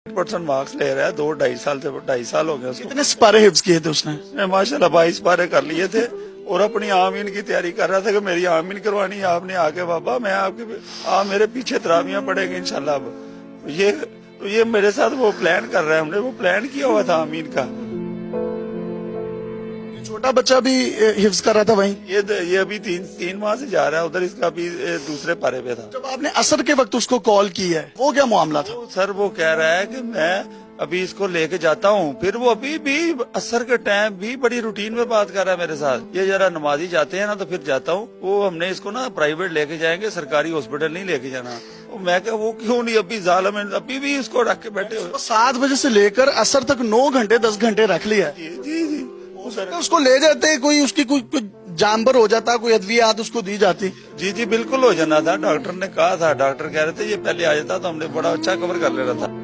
% Marks ले रहा है, 2-2.5 साल हो गए उसको। कितने सिपारे हिफ्ज किए थे उसने? मैं माशाल्लाह 22 पारे कर लिए थे और अपनी आमीन की तैयारी कर रहा था कि मेरी आमीन करवानी है आपने आके बाबा, मैं आपके आप मेरे पीछे तरावियां पड़ेंगे इंशाल्लाह। अब ये मेरे साथ वो प्लान कर रहा है, हमने वो प्लान किया हुआ था आमीन का। छोटा बच्चा भी हिफ्ज कर रहा था वहीं? ये अभी तीन माह से जा रहा है उधर, इसका अभी दूसरे पारे पे था। जब आपने असर के वक्त उसको कॉल की है, वो क्या मामला था? सर वो कह रहा है कि मैं अभी इसको लेके जाता हूँ, फिर वो अभी भी असर के टाइम भी बड़ी रूटीन में बात कर रहा है मेरे साथ। ये जरा नमाजी जाते हैं ना तो फिर जाता हूँ, वो हमने इसको ना प्राइवेट लेके जाएंगे, सरकारी हॉस्पिटल नहीं लेके जाना। मैं क्या वो क्यों नहीं, अभी जालिम है, अभी भी इसको रख के बैठे हुए। 7 बजे से लेकर असर तक 9 घंटे 10 घंटे रख लिया। जी जी जी तो उसको ले जाते, कोई उसकी कोई जानवर हो जाता, कोई अद्वियात उसको दी जाती। जी जी बिल्कुल हो जाना था, डॉक्टर ने कहा था, डॉक्टर कह रहे थे ये पहले आ जाता तो हमने बड़ा अच्छा कवर कर लेना था।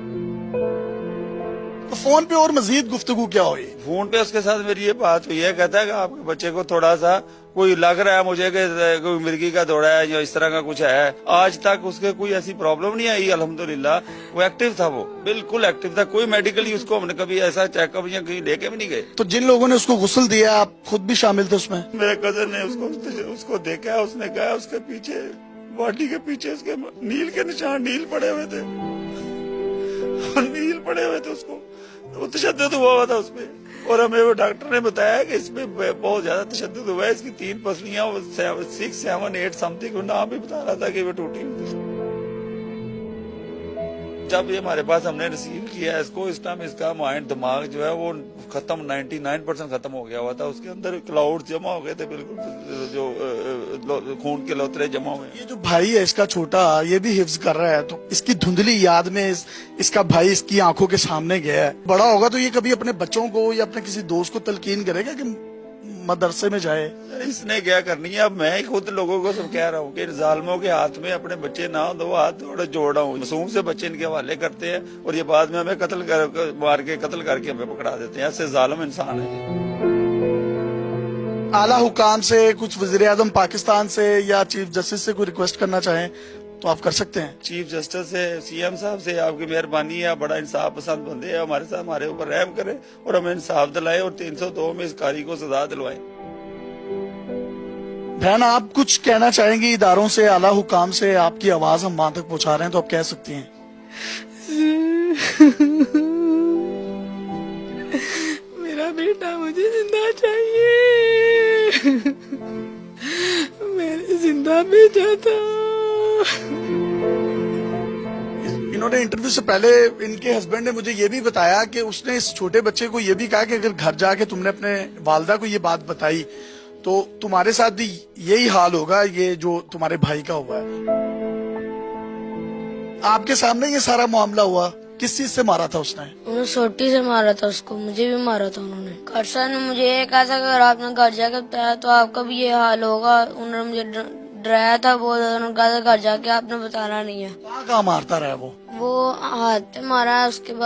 तो फोन पे और मजीद गुफ्तगू क्या हुई? फोन पे उसके साथ मेरी ये बात हुई है, कहता है कि आपके बच्चे को थोड़ा सा कोई लग रहा है मुझे कि कोई मिर्गी का दौड़ा है या इस तरह का कुछ है। आज तक उसके कोई ऐसी प्रॉब्लम नहीं आई अल्हम्दुलिल्लाह। वो एक्टिव था, वो बिल्कुल एक्टिव था, कोई मेडिकली उसको हमने कभी ऐसा चेकअप या कहीं लेके भी नहीं गए। तो जिन लोगों ने उसको गुस्ल दिया, आप खुद भी शामिल थे उसमें? मेरे कजन ने उसको देखा, उसने कहा उसके पीछे बॉडी के पीछे उसके नील के निशान, नील पड़े हुए थे, नील पड़े हुए थे, उसको वो तशद्दुद हुआ था उसपे। और हमें वो डॉक्टर ने बताया कि इसमें बहुत ज्यादा तशद्दुद हुआ है, इसकी 3 पसलियां 6, 7, 8 समथिंग नाम भी बता रहा था कि वो टूटी हुई। जब ये हमारे पास हमने रिसीव किया इसको, इस टाइम इसका माइंड दिमाग जो है वो खत्म 99% खत्म हो गया हुआ था। उसके अंदर क्लाउड जमा हो गए थे, बिल्कुल जो खून के लोतरे जमा हुए। ये जो भाई है इसका छोटा, ये भी हिफ्ज कर रहा है, तो इसकी धुंधली याद में इसका भाई इसकी आंखों के सामने गया है। बड़ा होगा तो ये कभी अपने बच्चों को या अपने किसी दोस्त को तलकीन करेगा कि मदरसे में जाए? इसने क्या करनी है, अब मैं खुद लोगों को सब कह रहा हूँ कि जालिमों के हाथ में अपने बच्चे ना हो, दो हाथ थोड़ा जोड़ रहा हूँ। मासूम से बच्चे इनके हवाले करते हैं और ये बाद में हमें मार के कत्ल करके हमें पकड़ा देते हैं। ऐसे जालिम इंसान है। आला हुकाम से, कुछ वज़ीर आज़म पाकिस्तान से या चीफ जस्टिस से कोई रिक्वेस्ट करना चाहें तो आप कर सकते हैं। चीफ जस्टिस से, सीएम साहब से आपकी मेहरबानी है, बड़ा इंसाफ पसंद बंदे हैं, हमारे साथ हमारे ऊपर रहम करें और हमें इंसाफ दिलाए और 302 में इस कारी को सजा दिलवाएं। बहन, आप कुछ कहना चाहेंगी इदारों से, आला हुकाम से? आपकी आवाज हम वहां तक पहुंचा रहे हैं तो आप कह सकती हैं। मेरा बेटा मुझे जिंदा चाहिए, मैंने जिंदा भेजा था। इन्होंने इंटरव्यू से पहले इनके हस्बैंड ने मुझे ये भी बताया कि उसने इस छोटे बच्चे को ये भी कहा कि अगर घर जाके तुमने अपने वालिदा को ये बात बताई तो तुम्हारे साथ भी यही हाल होगा ये जो तुम्हारे भाई का हुआ है। आपके सामने ये सारा मामला हुआ, किस चीज से मारा था उसने? उन्होंने सोटी से मारा था उसको, मुझे भी मारा था उन्होंने। खरसा ने मुझे ये कहा था कि अगर आपने घर जाके बताया तो आपका भी ये हाल होगा। उन्होंने मुझे डराया था बहुत ज्यादा। उन्होंने कहा था घर जाके आपने बताना नहीं है। कहाँ मारता रहा वो? वो हाथ पे मारा, उसके बाद